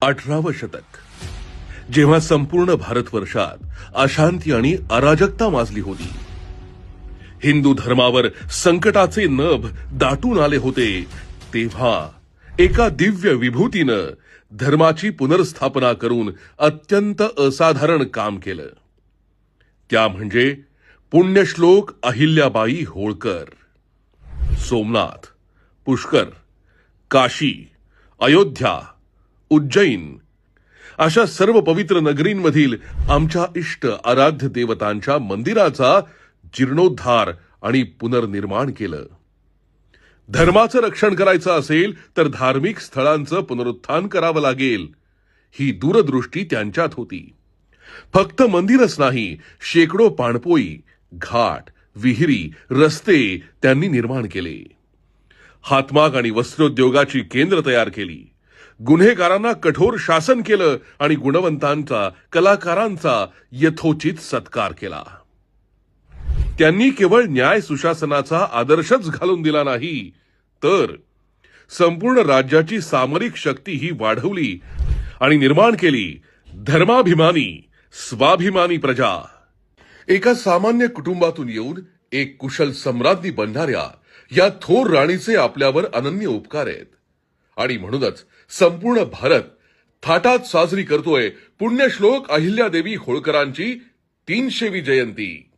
18वं शतक जेव्हा संपूर्ण भारतवर्षात अशांती आणि अराजकता माजली होती, हिंदू धर्मावर संकटाचे नभ दाटून आले होते, तेव्हा एका दिव्य विभूतीनं धर्माची पुनर्स्थापना करून अत्यंत असाधारण काम केलं. त्या म्हणजे पुण्यश्लोक अहिल्याबाई होळकर. सोमनाथ, पुष्कर, काशी, अयोध्या, उज्जैन अशा सर्व पवित्र नगरींमधील आमच्या इष्ट आराध्य देवतांच्या मंदिराचा जीर्णोद्धार आणि पुनर्निर्माण केलं. धर्माचं रक्षण करायचं असेल तर धार्मिक स्थळांचं पुनरुत्थान करावं लागेल, ही दूरदृष्टी त्यांच्यात होती. फक्त मंदिरच नाही, शेकडो पाणपोई, घाट, विहिरी, रस्ते त्यांनी निर्माण केले. हातमाग आणि वस्त्रोद्योगाची केंद्र तयार केली. गुन्हेगारांना कठोर शासन केलं आणि गुणवंतांचा, कलाकारांचा यथोचित सत्कार केला. त्यांनी केवळ न्याय सुशासनाचा आदर्शच घालून दिला नाही, तर संपूर्ण राज्याची सामरिक शक्ती ही वाढवली आणि निर्माण केली धर्माभिमानी, स्वाभिमानी प्रजा. एका सामान्य कुटुंबातून येऊन एक कुशल सम्राज्ञी बनणाऱ्या या थोर राणीचे आपल्यावर अनन्य उपकार आहेत. आणि म्हणूनच संपूर्ण भारत थाटात साजरी करतोय पुण्यश्लोक अहिल्यादेवी होळकरांची 300वी जयंती.